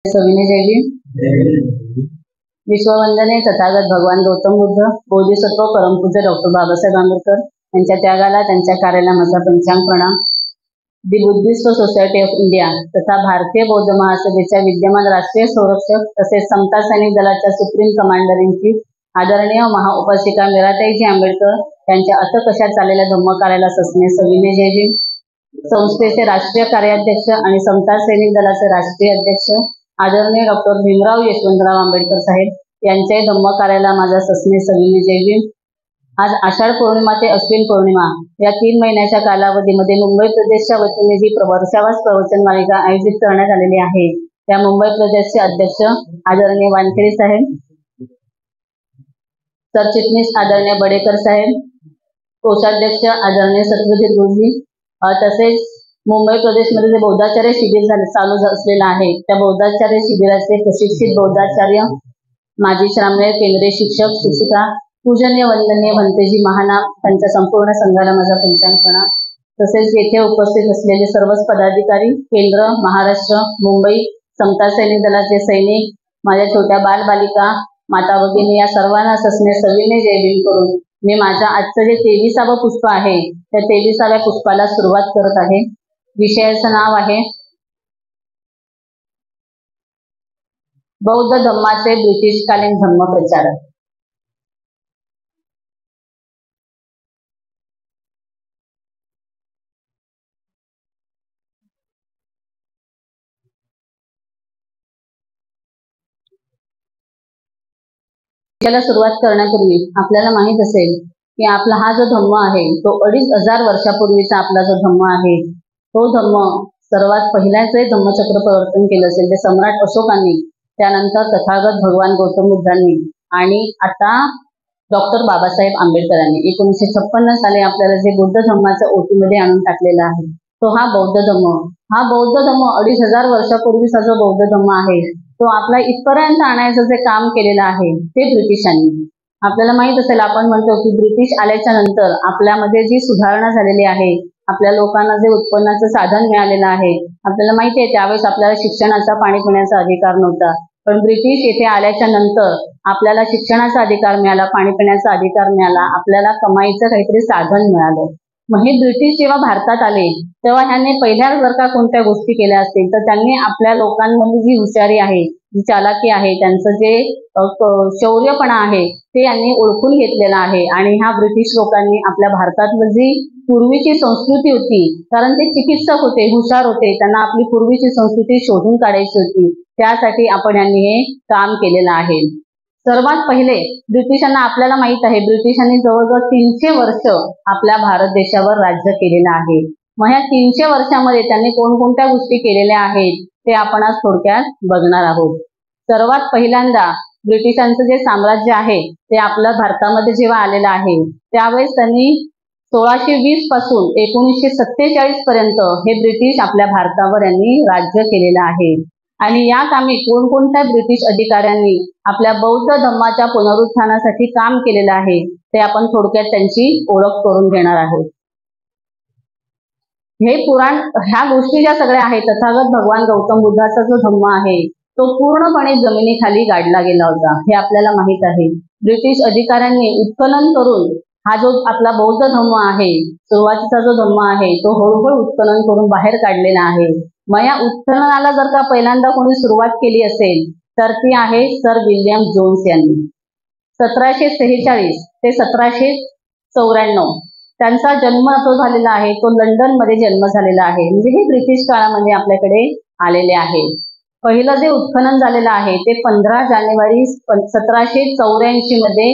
सविनय जयजी। विश्ववंदने तथागत भगवान गौतम बुद्ध, बोधिसत्व परमपूज्य डॉक्टर बाबासाहेब आंबेडकर यांच्या त्यागाला, त्यांच्या कार्याला माझा पंचांग प्रणाम। दी बुद्धिस्ट सोसायटी ऑफ इंडिया तथा भारतीय बौद्ध महासभेच्या विद्यमान राष्ट्रीय संरक्षक तसेच समता सैनिक दलाच्या सुप्रीम कमांडर इन चीफ आदरणीय महाउपासिका मीराताईजी आंबेडकर यांच्या अथक चाललेल्या धम्म कार्याला सविनय जयजी। संस्थेचे राष्ट्रीय कार्याध्यक्ष आणि समता सैनिक दलाचे राष्ट्रीय अध्यक्ष आदरणीय डॉक्टर भीमराव यशवंतराव आंबेडकर साहेब यांच्याही धम्म कार्याला माझा सविनय जयजी। आज आषाढ पौर्णिमा ते अश्विन पौर्णिमा या 3 महिन्याच्या कालावधीमध्ये मुंबई प्रदेशच्या वतीने जी वर्षावास प्रवचन मालिका आयोजित करण्यात आलेली आहे, त्या मुंबई प्रदेशचे अध्यक्ष आदरणीय वानखेडे साहेब, सरचिटणीस आदरणीय बडेकर साहेब, कोषाध्यक्ष आदरणीय सत्यजित गुरुजी, तसेच मुंबई प्रदेशमध्ये जे बौद्धाचार्य शिबिर चालू असलेलं आहे, त्या बौद्धाचार्य शिबिराचे प्रशिक्षित बौद्धाचार्य माजी श्राम्य केंद्रीय शिक्षक शिक्षिका पूजनीय वंदनीय भंतेजी महानाम त्यांच्या संपूर्ण संघाला माझा पंचांग प्रणाम। तसेच येथे उपस्थित असलेले सर्वच पदाधिकारी, केंद्र, महाराष्ट्र, मुंबई समता सैनिक दलाचे सैनिक, माझ्या छोट्या बालबालिका, माता भगिनी या सर्वांना सविनय जयभीम करून मी माझ्या आजचं जे 23वे पुष्प आहे त्या 23व्या पुष्पाला सुरुवात करत आहे। विषयाचं नाव आहे बौद्ध धम्माचे ब्रिटिशकालीन धम्म प्रचारक। याला सुरुवात करण्यापूर्वी आपल्याला माहित असेल की आपला हा जो धम्म आहे तो 2500 वर्षापूर्वीचा आपला जो धम्म आहे, तो धम्म सर्वात पहिल्याच धम्मचक्र प्रवर्तन केलं असेल ते सम्राट अशोकांनी, त्यानंतर तथागत भगवान गौतम बुद्धांनी आणि आता डॉक्टर बाबासाहेब आंबेडकरांनी 1956 साली आपल्याला जे बुद्ध धम्माच्या ओटीमध्ये आणून टाकलेला आहे तो हा बौद्ध धम्म। हा बौद्ध धम्म 2500 वर्षापूर्वीचा जो बौद्ध धम्म आहे तो आपला इथपर्यंत आणायचं जे काम केलेलं आहे ते ब्रिटिशांनी। आपल्याला माहित असेल, आपण म्हणतो की ब्रिटिश आल्याच्या नंतर आपल्यामध्ये जी सुधारणा झालेली आहे, आपल्या लोकांना जे उत्पन्नाचं साधन मिळालेलं आहे, आपल्याला माहिती आहे त्यावेळेस आपल्याला शिक्षणाचा, पाणी पिण्याचा अधिकार नव्हता, पण ब्रिटिश येथे आल्याच्या नंतर आपल्याला शिक्षणाचा अधिकार मिळाला, पाणी पिण्याचा अधिकार मिळाला, आपल्याला कमाईचं काहीतरी साधन मिळालं। मग हे ब्रिटिश जेव्हा भारतात आले तेव्हा ह्यांनी पहिल्या जर का कोणत्या गोष्टी केल्या असतील तर त्यांनी आपल्या लोकांमध्ये जी हुशारी आहे, जी चालाकी आहे, त्यांचं जे शौर्यपणा आहे ते यांनी ओळखून घेतलेलं आहे। आणि ह्या ब्रिटिश लोकांनी आपल्या भारतातली जी पूर्वीची संस्कृती होती, कारण ते चिकित्सक होते, हुशार होते, त्यांना आपली पूर्वीची संस्कृती शोधून काढायची होती, त्यासाठी आपण यांनी हे काम केलेलं आहे। सर्वात पहिले ब्रिटिशांना, आपल्याला माहित आहे ब्रिटिशांनी जवळजवळ 300 वर्ष आपल्या भारत देशावर राज्य केलेलं आहे। मग ह्या 300 वर्षामध्ये त्यांनी कोणकोणत्या गोष्टी केलेल्या आहेत ते आपण आज थोडक्यात बघणार आहोत। सर्वात पहिल्यांदा ब्रिटिशांचं जे साम्राज्य आहे ते आपल्या भारतामध्ये जेव्हा आलेलं आहे त्यावेळेस त्यांनी 1620 पासून 1947 पर्यंत हे ब्रिटिश आपल्या भारतावर यांनी राज्य केलेलं आहे। आणि या कामी कोणकोणत्या ब्रिटिश अधिकाऱ्यांनी आपल्या बौद्ध धम्माच्या पुनरुत्थानासाठी काम केलेलं आहे ते आपण थोडक्यात त्यांची ओळख करून घेणार आहोत। हे पुराण, ह्या गोष्टी ज्या सगळ्या आहेत, तथागत भगवान गौतम बुद्धाचा जो धम्म आहे तो पूर्णपणे जमिनीखाली गाडला गेला होता, हे आपल्याला माहित आहे। ब्रिटिश अधिकाऱ्यांनी उत्खनन करून हा जो आपला बौद्ध धम्म आहे, सुरुवातीचा जो धम्म आहे तो हळूहळू उत्खनन करून बाहेर काढलेला आहे। मग या उत्खननाला जर का पहिल्यांदा कोणी सुरुवात केली असेल तर ती आहे सर विल्यम जोन्स यांनी। 1746 ते 1794 त्यांचा जन्म जो झालेला आहे तो लंडन मध्ये जन्म झालेला आहे, म्हणजे हे ब्रिटिश काळामध्ये आपल्याकडे आलेले आहे। पहिलं जे उत्खनन झालेलं आहे ते 15 जानेवारी 1784 मध्ये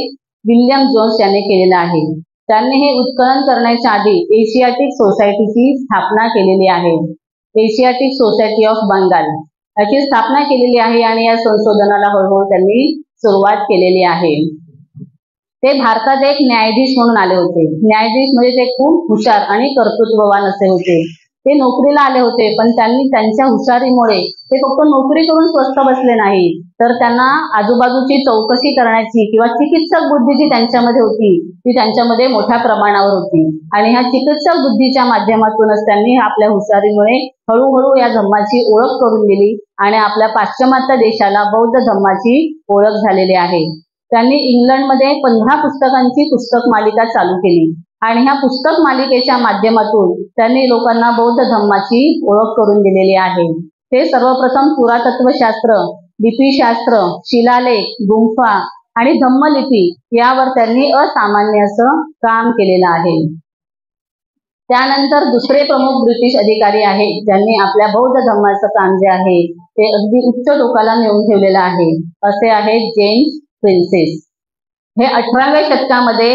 विल्यम जोन्स यांनी केलेलं आहे। त्यांनी हे उत्खनन करण्याच्या आधी एशियाटिक सोसायटीची स्थापना केलेली आहे, एशियाटिक सोसायटी ऑफ बंगाल याची स्थापना केलेली आहे आणि या संशोधनाला हळूहळू त्यांनी सुरुवात केलेली आहे। ते भारतात एक न्यायाधीश म्हणून आले होते। न्यायाधीश म्हणजे ते खूप हुशार आणि कर्तृत्ववान असे होते। ते नोकरीला आले होते, पण त्यांनी त्यांच्या हुशारीमुळे ते फक्त नोकरी करून स्वस्थ बसले नाही, तर त्यांना आजूबाजूची चौकशी करण्याची किंवा चिकित्सक बुद्धी जी त्यांच्यामध्ये होती ती त्यांच्यामध्ये मोठ्या प्रमाणावर होती. आणि ह्या चिकित्सक बुद्धीच्या माध्यमातूनच त्यांनी आपल्या हुशारीमुळे हळूहळू या धम्माची ओळख करून दिली आणि आपल्या पाश्चिमात्य देशाला बौद्ध धम्माची ओळख झालेली आहे. त्यांनी इंग्लंडमध्ये 15 पुस्तकांची पुस्तक मालिका चालू केली आणि ह्या पुस्तक मालिकेच्या माध्यमातून त्यांनी लोकांना बौद्ध धम्माची ओळख करून दिलेली आहे. ते सर्वप्रथम पुरातत्वशास्त्र, लिपीशास्त्र, शिलालेख, गुंफा आणि धम्मलिपी यावर त्यांनी असामान्य असं काम केलेलं आहे. त्यानंतर दुसरे प्रमुख ब्रिटिश अधिकारी आहेत ज्यांनी आपल्या बौद्ध धम्माचं काम जे आहे ते अगदी उच्च टोकाला नेऊन ठेवलेलं आहे. असे आहेत जेम्स प्रिन्सेस. हे 18व्या शतकामध्ये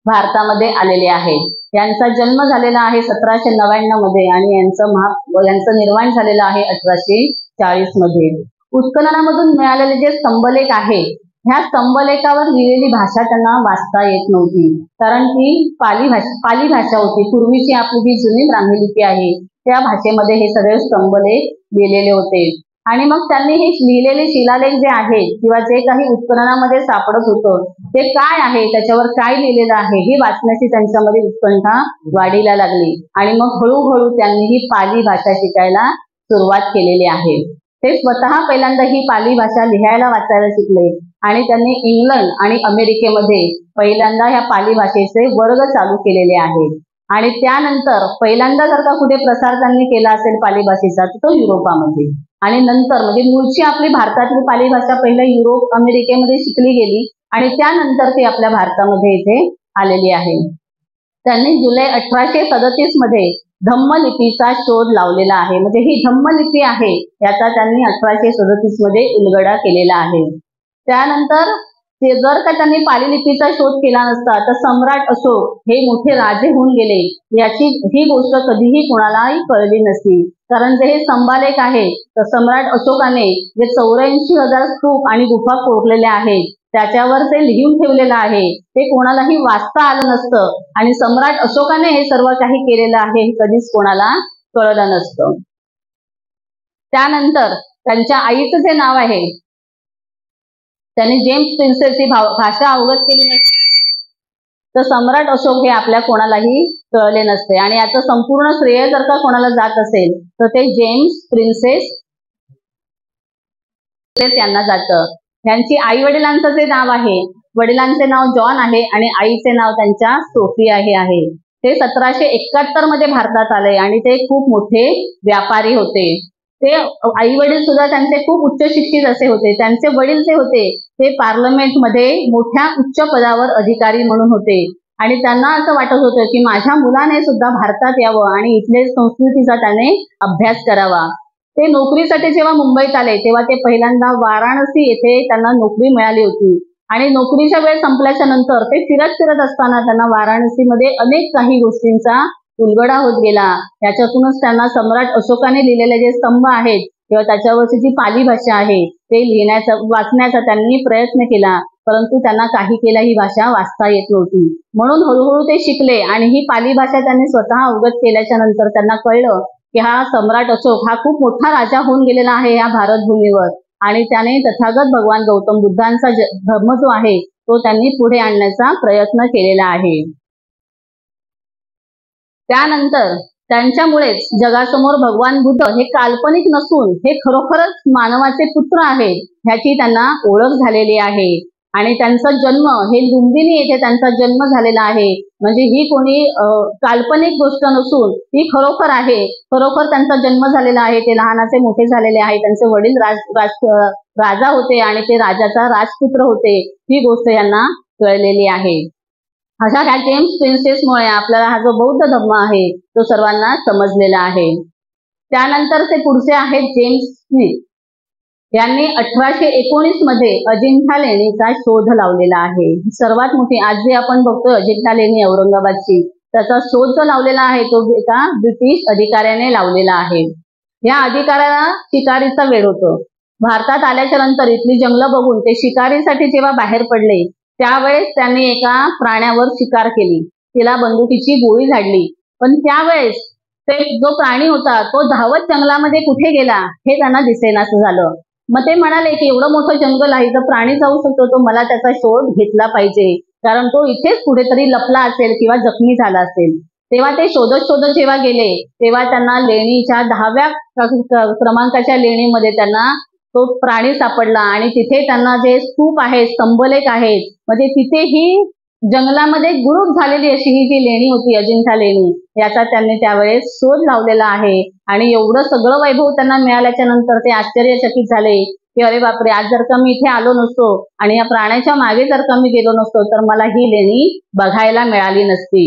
भारतामध्ये आलेले आहेत. यांचा जन्म झालेला आहे 1799 मध्ये आणि यांचं निर्माण झालेलं आहे 1840 मध्ये. उत्खननामधून मिळालेले जे स्तंभलेख आहे ह्या स्तंभलेखावर लिहिलेली भाषा त्यांना वाचता येत नव्हती, कारण ती पाली भाषा होती. पूर्वीची आपली जी जुनी ब्राह्मी लिपी आहे त्या भाषेमध्ये हे सगळे स्तंभलेख लिहिलेले होते. आणि मग त्यांनी हे लिहिलेले शिलालेख जे आहेत किंवा जे काही उत्खननामध्ये सापडत होतं ते काय आहे, त्याच्यावर काय लिहिलेलं आहे हे वाचण्याची त्यांच्यामध्ये उत्कंठा वाढीला लागली आणि मग हळूहळू त्यांनी ही पाली भाषा शिकायला सुरुवात केलेली आहे. ते स्वतः पहिल्यांदा ही पाली भाषा लिहायला वाचायला शिकले आणि त्यांनी इंग्लंड आणि अमेरिकेमध्ये पहिल्यांदा ह्या पाली भाषेचे वर्ग चालू केलेले आहेत. आणि त्यानंतर पहिल्यांदा जर का कुठे प्रसार त्यांनी केला असेल पाली भाषेचा तर तो युरोपामध्ये, आणि नंतर म्हणजे मूळची आपली भारतातली पाली भाषा पहिला युरोप अमेरिकेमध्ये शिकली गेली आणि त्यानंतर ती आपल्या भारतामध्ये इथे आलेली आहे. त्यांनी जुलै 1837 मध्ये धम्मलिपीचा शोध लावलेला आहे. म्हणजे ही धम्मलिपी आहे याचा त्यांनी 1837 मध्ये उलगडा केलेला आहे. त्यानंतर जर का त्यांनी पाली लिपीचा शोध केला नसता तर सम्राट अशोक हे मोठे राजे होऊन गेले याची ही गोष्ट कधीही कोणालाही कळली नसती. कारण जे हे स्तंभालेख आहे तर सम्राट अशोकाने जे 84,000 स्तूप आणि गुफा कोरलेल्या आहेत त्याच्यावर ते लिहून ठेवलेलं आहे ते कोणालाही वाचता आलं नसतं आणि सम्राट अशोकाने हे सर्व काही केलेलं आहे हे कधीच कोणाला कळलं नसतं. त्यानंतर त्यांच्या आईचं जे नाव आहे त्यांनी जेम्स प्रिन्सेस ही भाषा अवगत केली नसते तर सम्राट अशोक हे आपल्या कोणालाही कळले नसते. आणि याचं संपूर्ण श्रेय जर का कोणाला जात असेल तर ते जेम्स प्रिन्सेस यांना जातं. यांची आई वडिलांचं जे नाव आहे, वडिलांचे नाव जॉन आहे आणि आईचे नाव त्यांच्या सोफिया हे आहे. ते 1771 मध्ये भारतात आले आणि ते खूप मोठे व्यापारी होते. ते आई वडील सुद्धा त्यांचे खूप उच्च शिक्षित असे होते. त्यांचे वडील जे होते ते पार्लमेंटमध्ये मोठ्या उच्च पदावर अधिकारी म्हणून होते आणि त्यांना असं वाटत होतं की माझ्या मुलाने सुद्धा भारतात यावं आणि इथले संस्कृतीचा त्याने अभ्यास करावा. ते नोकरीसाठी जेव्हा मुंबईत आले तेव्हा ते पहिल्यांदा वाराणसी येथे त्यांना नोकरी मिळाली होती आणि नोकरीच्या वेळ संपल्याच्या नंतर ते फिरत असताना त्यांना वाराणसीमध्ये अनेक काही गोष्टींचा उलगडा होत गेला. याच्यातूनच त्यांना सम्राट अशोकाने लिहिलेले जे स्तंभ आहेत किंवा त्याच्यावरची जी पाली भाषा आहे ते वाचण्याचा त्यांनी प्रयत्न केला, परंतु त्यांना काही केला ही भाषा वाचता येत नव्हती. म्हणून हळूहळू ते शिकले आणि ही पाली भाषा त्यांनी स्वतः अवगत केल्याच्या नंतर त्यांना कळलं की हा सम्राट अशोक हा खूप मोठा राजा होऊन गेलेला आहे या भारत भूमीवर आणि त्याने तथागत भगवान गौतम बुद्धांचा धर्म जो आहे तो त्यांनी पुढे आणण्याचा प्रयत्न केलेला आहे. त्यानंतर त्यांच्यामुळेच जगासमोर भगवान बुद्ध हे काल्पनिक नसून हे खरोखरच मानवाचे पुत्र आहेत ह्याची त्यांना ओळख झालेली आहे. आणि त्यांचा जन्म हे लुंबिनी येथे त्यांचा जन्म झालेला आहे. म्हणजे ही कोणी काल्पनिक गोष्ट नसून ती खरोखर आहे. खरोखर त्यांचा जन्म झालेला आहे. ते लहानाचे मोठे झालेले आहे. त्यांचे वडील राजा होते आणि ते राजाचा राजपुत्र होते. ही गोष्ट यांना कळलेली आहे. अशा ह्या जेम्स प्रिन्सेसमुळे आपल्याला हा जो बौद्ध धर्म आहे तो सर्वांना समजलेला आहे. त्यानंतर ते पुढचे आहेत जेम्स स्मिथ. यांनी 1819 मध्ये अजिंठा लेणीचा शोध लावलेला आहे. सर्वात मोठी आज जे आपण बघतोय अजिंठा लेणी औरंगाबादची त्याचा शोध जो लावलेला आहे तो एका ब्रिटिश अधिकाऱ्याने लावलेला आहे. या अधिकाऱ्याला शिकारीचा वेड होतो. भारतात आल्याच्या नंतर इथली जंगलं बघून ते शिकारीसाठी जेव्हा बाहेर पडले त्यावेळेस त्यांनी एका प्राण्यावर शिकार केली, तिला बंदुकीची गोळी झाडली. पण त्यावेळेस ते जो प्राणी होता तो धावत जंगलामध्ये कुठे गेला हे त्यांना दिसेनासं झालं. मग ते म्हणाले की एवढं मोठं जंगल आहे, जर प्राणी जाऊ शकतो तो मला त्याचा शोध घेतला पाहिजे, कारण तो इथेच कुठेतरी लपला असेल किंवा जखमी झाला असेल. तेव्हा ते शोधत शोधत जेव्हा गेले तेव्हा त्यांना लेणीच्या 10व्या क्रमांकाच्या लेणीमध्ये त्यांना तो प्राणी सापडला आणि तिथे त्यांना जे स्तूप आहे, स्तंभलेख आहेत, म्हणजे तिथेही जंगलामध्ये गुरूप झालेली अशी ही जी लेणी होती अजिंठा लेणी, याचा त्यांनी त्यावेळेस शोध लावलेला आहे. आणि एवढं सगळं वैभव त्यांना मिळाल्याच्या नंतर ते आश्चर्यचकित झाले की अरे बापरे, आज जर का मी इथे आलो नसतो आणि या प्राण्याच्या मागे जर का मी गेलो नसतो तर मला ही लेणी बघायला मिळाली नसती.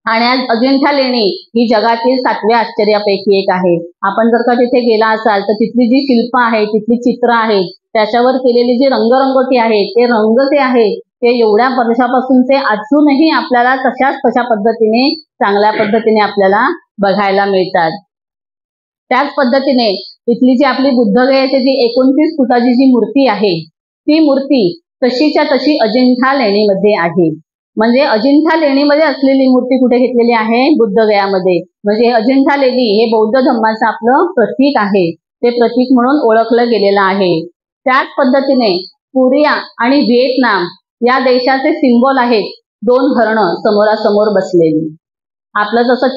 आणि आज अजिंठा लेणी ही जगातील 7व्या आश्चर्यापैकी एक आहे. आपण जर का तिथे गेला असाल तर तिथली जी शिल्प आहेत, तिथली चित्र आहेत, त्याच्यावर केलेली जी रंगरंगोटी आहे, ते रंग जे आहे ते एवढ्या वर्षापासूनचे अजूनही आपल्याला तशा पद्धतीने चांगल्या पद्धतीने आपल्याला बघायला मिळतात. त्याच पद्धतीने तिथली जी आपली बुद्धगयाची जी 29 फुटाची जी मूर्ती आहे, ती मूर्ती तशीच्या तशी अजिंठा लेणीमध्ये आहे. म्हणजे अजिंठा लेणीमध्ये असलेली मूर्ती कुठे घेतलेली आहे? बुद्धगयामध्ये. म्हणजे अजिंठा लेणी हे बौद्ध धर्माचं आपलं प्रतीक आहे, ते प्रतीक म्हणून ओळखलं गेलेलं आहे. त्याच पद्धतीने कोरिया आणि व्हिएतनाम या देशाचे सिंबॉल आहेत 2 हरणं समोरासमोर बसलेली. आपलं जसं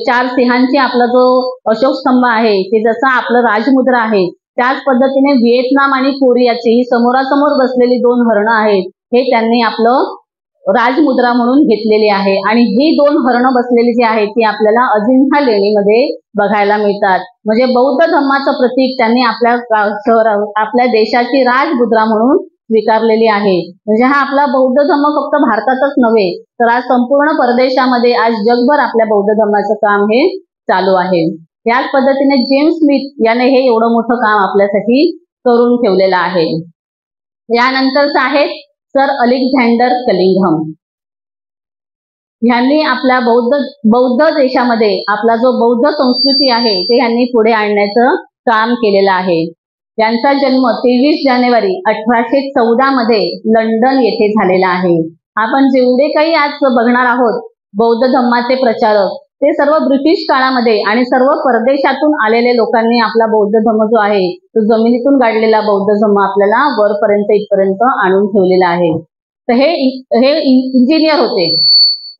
4 सिंहांची आपला जो अशोक स्तंभ आहे ते जसं आपलं राजमुद्रा आहे, त्याच पद्धतीने व्हिएतनाम आणि कोरियाची ही समोरासमोर बसलेली 2 हरणं आहेत, हे त्यांनी आपलं राजमुद्रा म्हणून घेतलेली आहे. आणि ही 2 हरणं बसलेली जी आहेत ती आपल्याला अजिंठा लेणीमध्ये बघायला मिळतात. म्हणजे बौद्ध धर्माचं प्रतीक त्यांनी आपल्या देशाची राजमुद्रा म्हणून स्वीकारलेली आहे. म्हणजे हा आपला बौद्ध धर्म फक्त भारतातच नव्हे तर आज संपूर्ण परदेशामध्ये, आज जगभर आपल्या बौद्ध धर्माचं काम हे चालू आहे. याच पद्धतीने जेम्स स्मिथ याने हे एवढं मोठं काम आपल्यासाठी करून ठेवलेलं आहे. यानंतरच आहेत सर अलेक्झांडर कलिंघम. ह्यांनी आपल्या बौद्ध देशामध्ये आपला जो बौद्ध संस्कृती आहे ते ह्यांनी पुढे आणण्याचं काम केलेलं आहे. यांचा जन्म 23 जानेवारी 1814 मध्ये लंडन येथे झालेला आहे. आपण जेवढे काही आज बघणार आहोत बौद्ध धर्माचे प्रचारक, ते सर्व ब्रिटिश काळामध्ये आणि सर्व परदेशातून आलेले लोकांनी आपला बौद्ध धर्म जो आहे तो जमिनीतून गाडलेला बौद्ध धर्म आपल्याला वरपर्यंत इथपर्यंत आणून ठेवलेला आहे. तर हे इंजिनियर होते.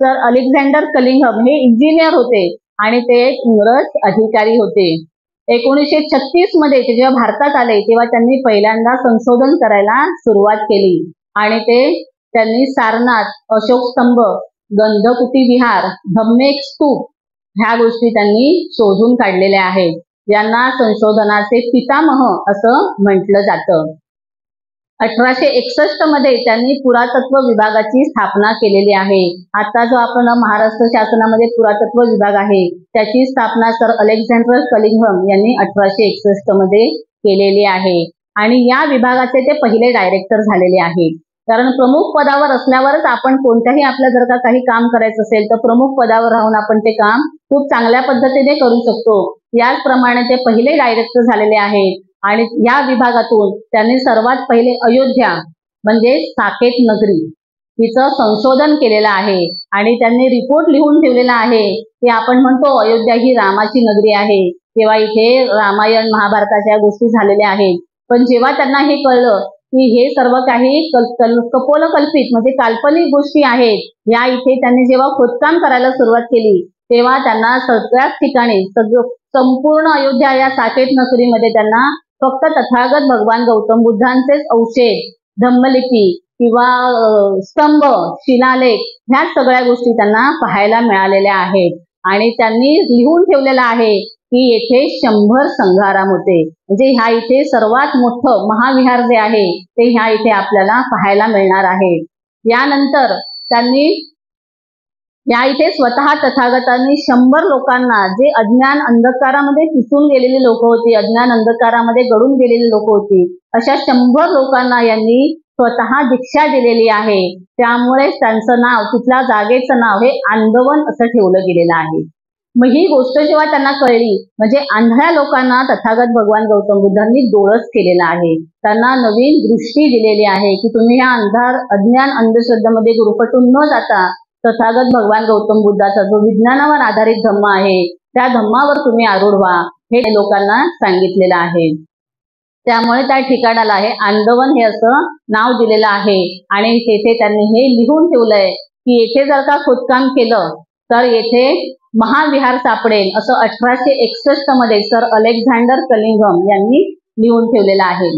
सर अलेक्झांडर कलिंघम हे इंजिनियर होते आणि ते एक इंग्रज अधिकारी होते. 1936 मध्ये ते जेव्हा भारतात आले तेव्हा त्यांनी पहिल्यांदा संशोधन करायला सुरुवात केली आणि त्यांनी सारनाथ, अशोक स्तंभ, गंधकुटी विहार, धम्मेक स्तूप ह्या गोष्टी त्यांनी शोधून काढलेल्या आहेत. यांना संशोधनाचे पितामह असं म्हटलं जातं. 1861 मध्ये त्यांनी पुरातत्व विभागाची स्थापना केलेली आहे. आता जो आपण महाराष्ट्र शासनामध्ये पुरातत्व विभाग आहे त्याची स्थापना सर अलेक्झांडर कलिंघम यांनी 1861 मध्ये केलेली आहे. आणि या विभागाचे ते पहिले डायरेक्टर झालेले आहेत. कारण प्रमुख पदावर असल्यावरच आपण कोणत्याही आपल्या जर का काही काम करायचं असेल तर प्रमुख पदावर राहून आपण ते काम खूप चांगल्या पद्धतीने करू शकतो. याचप्रमाणे ते पहिले डायरेक्टर झालेले आहेत. आणि या विभागातून त्यांनी सर्वात पहिले अयोध्या म्हणजे साकेत नगरी हिचं संशोधन केलेलं आहे. आणि त्यांनी रिपोर्ट लिहून ठेवलेला आहे की आपण म्हणतो अयोध्या ही रामाची नगरी आहे, तेव्हा इथे रामायण महाभारताच्या गोष्टी झालेल्या आहेत. पण जेव्हा त्यांना हे कळलं की हे सर्व काही कपोलकल्पित म्हणजे काल्पनिक गोष्टी आहेत, या इथे त्यांनी जेव्हा खोदकाम करायला सुरुवात केली तेव्हा त्यांना सगळ्याच ठिकाणी संपूर्ण अयोध्या या साकेत नगरीमध्ये त्यांना फक्त तथागत भगवान गौतम बुद्धांचेच अवशेष, धम्मलिपी किंवा स्तंभ, शिलालेख ह्या सगळ्या गोष्टी त्यांना पाहायला मिळालेल्या आहेत. आणि त्यांनी लिहून ठेवलेलं आहे की येथे 100 संघाराम होते. म्हणजे ह्या इथे सर्वात मोठं महाविहार जे आहे ते ह्या इथे आपल्याला पाहायला मिळणार आहे. यानंतर त्यांनी या इथे स्वतः तथागतांनी 100 लोकांना, जे अज्ञान अंधकारामध्ये पिसून गेलेली लोक होती, अज्ञान अंधकारामध्ये गळून गेलेली लोक होती, अशा 100 लोकांना यांनी स्वतः दीक्षा दिलेली आहे. त्यामुळे त्यांचं नाव, तिथल्या जागेचं नाव हे आंदवन असं ठेवलं गेलेलं आहे. मग ही गोष्ट जेव्हा त्यांना कळली, म्हणजे आंधळ्या लोकांना तथागत भगवान गौतम बुद्धांनी डोळस केलेला आहे, त्यांना नवीन दृष्टी दिलेली आहे की तुम्ही ह्या अज्ञान अंधश्रद्धेमध्ये गुरफटून न जाता तथागत भगवान गौतम बुद्धाचा जो विज्ञानावर आधारित धम्म आहे त्या धम्मावर तुम्ही आरूढ व्हा, हे लोकांना सांगितलेलं आहे. त्यामुळे त्या ठिकाणाला आहे आंदवन हे असं नाव दिलेलं आहे. आणि तेथे त्यांनी हे लिहून ठेवलंय की येथे जर का खोदकाम केलं तर येथे महाविहार सापडेल, असं 1861 मध्ये सर अलेक्झांडर कलिंगम यांनी लिहून ठेवलेलं आहे.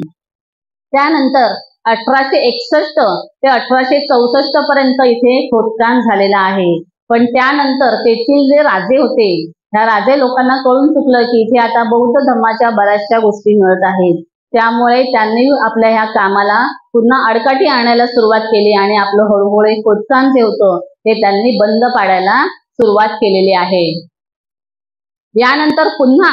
त्यानंतर 1861 ते 1864 पर्यंत इथे खोदकाम झालेलं आहे. पण त्यानंतर तेथील जे राजे होते, ह्या राजे लोकांना कळून चुकलं की इथे आता बौद्ध धम्माच्या बऱ्याचशा गोष्टी मिळत आहेत. त्यामुळे त्यांनी आपल्या ह्या कामाला पुन्हा आडकाठी आणायला सुरुवात केली आणि आपलं हळूहळू खोदकाम जे होतं ते त्यांनी बंद पाडायला सुरुवात केलेली आहे. यानंतर पुन्हा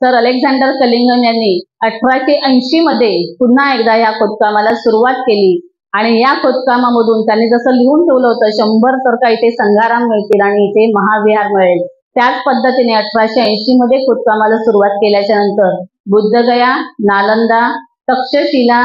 सर अलेक्झांडर कलिंगम यांनी 1880 मध्ये पुन्हा एकदा या खोदकामाला सुरुवात केली. आणि या खोदकामामधून त्यांनी जसं लिहून ठेवलं होतं 100 तर का इथे संघाराम मिळतील आणि इथे महाविहार मिळेल, त्याच पद्धतीने 1880 मध्ये खोदकामाला सुरुवात केल्याच्या नंतर बुद्धगया, नालंदा, तक्षशिला,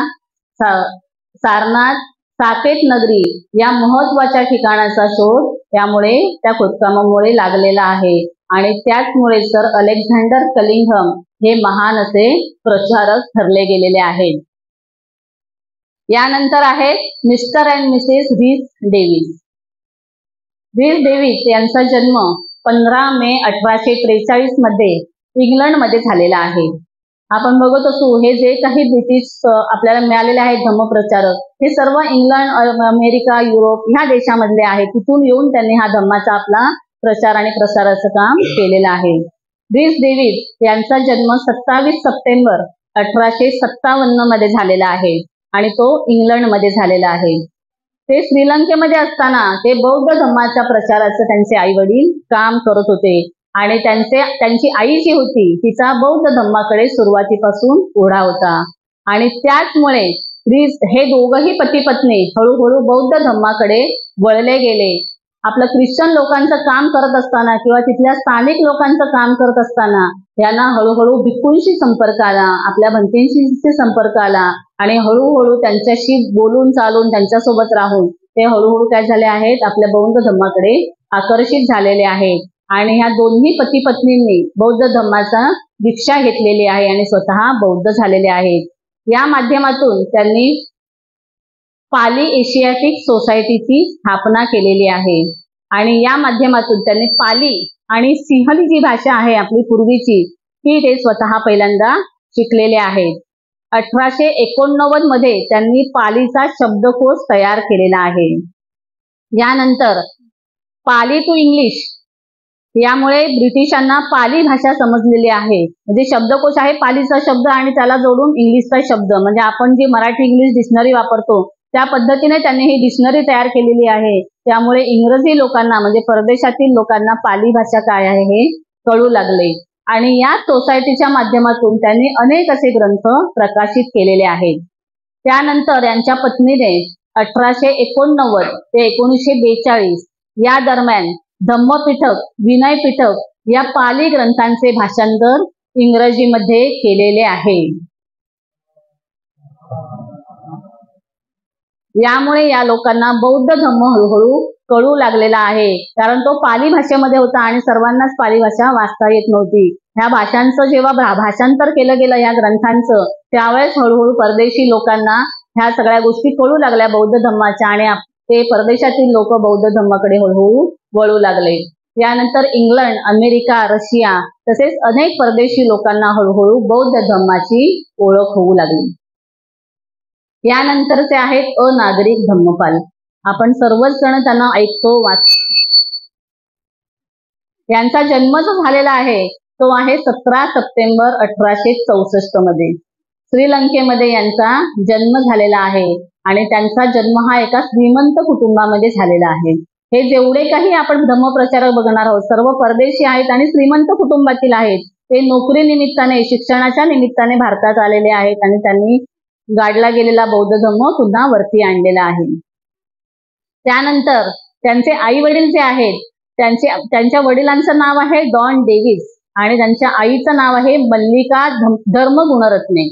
सारनाथ, साकेत नगरी या महत्वाच्या ठिकाणाचा शोध त्यामुळे त्या खोदकामामुळे लागलेला आहे. आणि त्याचमुळे सर अलेक्झांडर कलिंगम हे महान असे प्रचारक ठरले गेलेले आहेत. यानंतर आहेत मिस्टर अँड मिसेस रिस डेव्हिस. रिस डेव्हिस यांचा जन्म 15 मे 1843 मध्ये इंग्लंड मध्ये झालेला आहे. आपण बघत असू हे जे काही ब्रिटिश आपल्याला मिळालेले आहेत धम्मप्रचारक, हे सर्व इंग्लंड, अमेरिका, युरोप ह्या देशामधले आहेत. तिथून येऊन त्यांनी हा धम्माचा आपला प्रचार आणि प्रसाराचं काम केलेलं आहे. रिस डेव्हिस यांचा जन्म 27 सप्टेंबर 1857 मध्ये झालेला आहे आणि तो इंग्लंड मध्ये झालेला आहे. ते श्रीलंकेमध्ये असताना ते बौद्ध धम्माच्या प्रचाराचं त्यांचे आई वडील काम करत होते. आणि त्यांची आई जी होती तिचा बौद्ध धम्माकडे सुरुवातीपासून ओढा होता. आणि त्याचमुळे रिस हे दोघही पती पत्नी हळूहळू बौद्ध धम्माकडे वळले गेले. आपलं ख्रिश्चन लोकांचं काम करत असताना किंवा तिथल्या स्थानिक लोकांचं काम करत असताना यांना हळूहळू भिक्खूंशी संपर्क आला, आपल्या भंतेंशी संपर्क आला आणि हळूहळू त्यांच्याशी बोलून चालून त्यांच्यासोबत राहून ते हळूहळू काय झाले आहेत, आपल्या बौद्ध धम्माकडे आकर्षित झालेले आहेत. आणि ह्या दोन्ही पती पत्नींनी बौद्ध धम्माचा दीक्षा घेतलेली आहे आणि स्वतः बौद्ध झालेले आहेत. या माध्यमातून त्यांनी पाली एशियाटिक सोसायटीची स्थापना केलेली आहे. आणि या माध्यमातून त्यांनी पाली आणि सिंहली जी भाषा आहे आपली पूर्वीची ती ते स्वतः पहिल्यांदा शिकलेले आहेत. 1889 मध्ये त्यांनी पालीचा शब्दकोश तयार केलेला आहे. यानंतर पाली टू इंग्लिश यामुळे ब्रिटिशांना पाली भाषा समजलेली आहे. म्हणजे शब्दकोश आहे पालीचा शब्द आणि त्याला जोडून इंग्लिशचा शब्द, म्हणजे आपण जी मराठी इंग्लिश डिक्शनरी वापरतो त्या पद्धतीने त्यांनी ही डिक्शनरी तयार केलेली आहे. त्यामुळे इंग्रजी लोकांना म्हणजे परदेशातील लोकांना पाली भाषा काय आहे हे कळू लागले. आणि या सोसायटीच्या माध्यमातून त्यांनी अनेक असे ग्रंथ प्रकाशित केलेले आहेत. त्यानंतर यांच्या पत्नीने 1889 ते 1942 या दरम्यान धम्मपीठक, विनय पीठक या पाली ग्रंथांचे भाषांतर इंग्रजीमध्ये केलेले आहे. यामुळे या लोकांना बौद्ध धम्म हळूहळू कळू लागलेला आहे. कारण तो पाली भाषेमध्ये होता आणि सर्वांनाच पाली भाषा वाचता येत नव्हती. ह्या भाषांचं जेव्हा भाषांतर केलं गेलं या ग्रंथांचं, त्यावेळेस हळूहळू परदेशी लोकांना ह्या सगळ्या गोष्टी कळू लागल्या बौद्ध धम्माच्या आणि ते परदेशातील लोक बौद्ध धम्माकडे हळूहळू वळू लागले. यानंतर इंग्लंड, अमेरिका, रशिया तसेच अनेक परदेशी लोकांना हळूहळू बौद्ध धम्माची ओळख होऊ लागली. यानंतरचे आहेत अनागरिक धम्मपाल. आपण सर्वच जण त्यांना ऐकतो, वाचतो. यांचा जन्म जो झालेला आहे तो आहे 17 सप्टेंबर 1864 मध्ये. श्रीलंकेमध्ये यांचा जन्म झालेला आहे आणि त्यांचा जन्म हा एका श्रीमंत कुटुंबामध्ये झालेला आहे. हे जेवढे काही आपण धम्मप्रचारक बघणार आहोत सर्व परदेशी आहेत आणि श्रीमंत कुटुंबातील आहेत. ते नोकरी निमित्ताने, शिक्षणाच्या निमित्ताने भारतात आलेले आहेत आणि त्यांनी गाडला गेलेला बौद्ध धम्म पुन्हा वरती आणलेला आहे. त्यानंतर त्यांचे आई वडील जे आहेत त्यांच्या वडिलांचं नाव आहे डॉन डेव्हिस आणि त्यांच्या आईचं नाव आहे मल्लिका धर्मगुणरत्ने.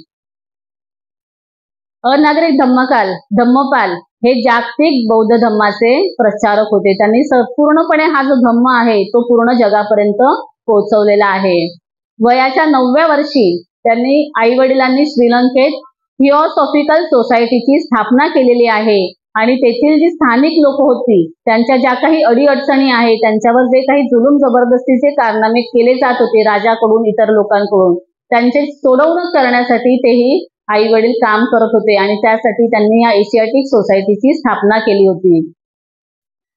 अनागरिक धम्मपाल हे जागतिक बौद्ध धम्माचे प्रचारक होते. त्यांनी पूर्णपणे हा जो धम्म आहे तो पूर्ण जगापर्यंत पोहोचवलेला आहे. वयाच्या 9व्या वर्षी त्यांनी आई वडिलांनी श्रीलंकेत थिओसॉफिकल सोसायटीची स्थापना केलेली आहे आणि तेथील जी स्थानिक लोक होती त्यांच्या ज्या काही अडीअडचणी आहेत, त्यांच्यावर जे काही जुलूम जबरदस्तीचे कारनामे केले जात होते राजाकडून इतर लोकांकडून, त्यांचे सोडवणूक करण्यासाठी तेही आई वडील काम करत होते आणि त्यासाठी त्यांनी या एशियाटिक सोसायटीची स्थापना केली होती.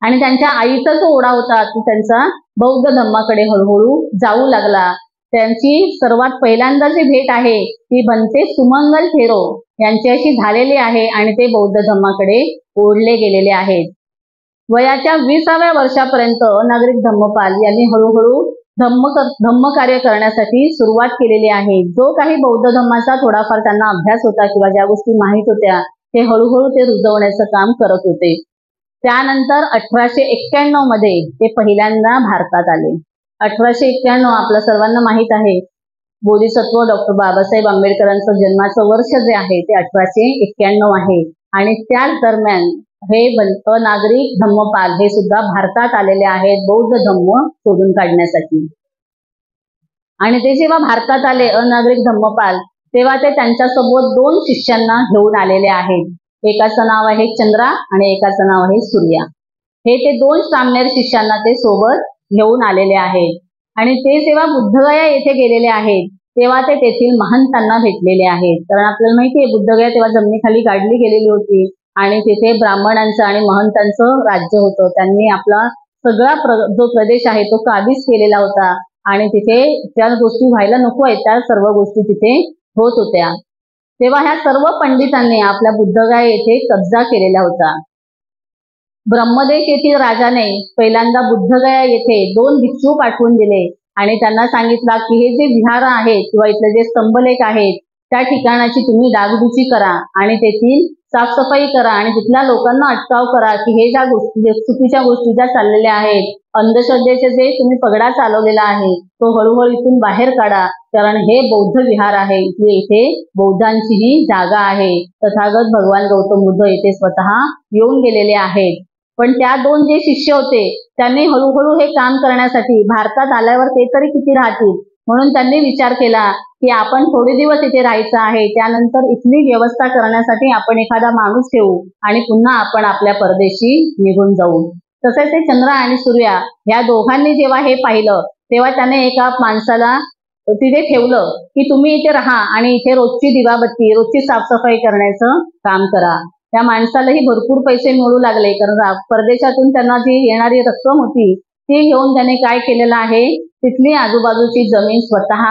आणि त्यांच्या आईचा जो ओढा होता तो त्यांचा बौद्ध धम्माकडे हळूहळू जाऊ लागला. त्यांची सर्वात पहिल्यांदा जी भेट आहे ती बनते सुमंगल थेरो यांच्याशी झालेली आहे आणि ते बौद्ध धम्माकडे ओढले गेलेले आहेत. वयाच्या 20व्या वर्षापर्यंत नागरिक धम्मपाल यांनी हळूहळू धम्म कार्य करण्यासाठी सुरुवात केलेली आहे. जो काही बौद्ध धम्माचा थोडाफार त्यांना अभ्यास होता किंवा ज्या गोष्टी माहीत होत्या ते हळूहळू ते रुजवण्याचं काम करत होते. त्यानंतर 1891 मध्ये ते पहिल्यांदा भारतात आले. 1891 आपल्या सर्वांना माहित आहे, बोधिसत्व डॉक्टर बाबासाहेब आंबेडकरांचं जन्माचं वर्ष जे आहे ते 1891 आहे आणि त्याच दरम्यान हे अनागरिक धम्मपाल हे सुद्धा भारतात आलेले आहेत बौद्ध धम्म शोधून काढण्यासाठी. आणि ते जेव्हा भारतात आले अनागरिक धम्मपाल, तेव्हा ते त्यांच्यासोबत 2 शिष्यांना घेऊन आलेले आहेत. एकाचं नाव आहे चंद्रा आणि एकाचं नाव आहे सूर्या. ते 2 सामनेर शिष्यांना ते सोबत घेऊन आलेले आहेत. आणि ते जेव्हा बुद्धगया येथे गेलेले आहेत तेव्हा ते तेथील महंतांना भेटलेले आहेत. कारण आपल्याला माहिती आहे बुद्धगया तेव्हा जमिनीखाली गाडली गेलेली होती आणि तिथे ब्राह्मणांचं आणि महंतांचं राज्य होतं. त्यांनी आपला सगळा जो प्रदेश आहे तो काबीज केलेला होता आणि तिथे ज्या गोष्टी व्हायला नको आहेत त्या सर्व गोष्टी तिथे होत होत्या. तेव्हा ह्या सर्व पंडितांनी आपल्या बुद्धगया येथे कब्जा केलेला होता. ब्रह्मदेश येथील राजाने पहिल्यांदा बुद्धगया येथे 2 भिक्षू पाठवून दिले आणि त्यांना सांगितलं की हे जे विहार आहेत किंवा इथले जे स्तंभलेख आहेत त्या ठिकाणाची तुम्ही डागडुजी करा आणि तेथील साफसफाई करा आणि तिथल्या लोकांना अटकाव करा की हे ज्या गोष्टी चुकीच्या गोष्टी ज्या चाललेल्या आहेत, अंधश्रद्धेचे जे तुम्ही पगडा चालवलेला आहे तो हळूहळू इथून बाहेर काढा, कारण हे बौद्ध विहार आहे, इथे बौद्धांचीही जागा आहे. तथागत भगवान गौतम बुद्ध येथे स्वतः येऊन गेलेले आहेत. पण त्या 2 जे शिष्य होते त्यांनी हळूहळू हे काम करण्यासाठी भारतात आल्यावर ते तरी किती राहतील म्हणून त्यांनी विचार केला की आपण थोडे दिवस इथे राहायचं आहे, त्यानंतर इथली व्यवस्था करण्यासाठी आपण एखादा माणूस ठेवू आणि पुन्हा आपण आपल्या परदेशी निघून जाऊ. तसेच ते चंद्र आणि सूर्या या दोघांनी जेव्हा हे पाहिलं तेव्हा त्याने एका माणसाला तिथे ठेवलं की तुम्ही इथे राहा आणि इथे रोजची दिवाबत्ती रोजची साफसफाई करण्याचं काम करा. त्या माणसालाही भरपूर पैसे मिळू लागले कारण परदेशातून त्यांना जी येणारी रक्कम होती ती घेऊन त्याने काय केलेलं आहे, तिथली आजूबाजूची जमीन स्वतः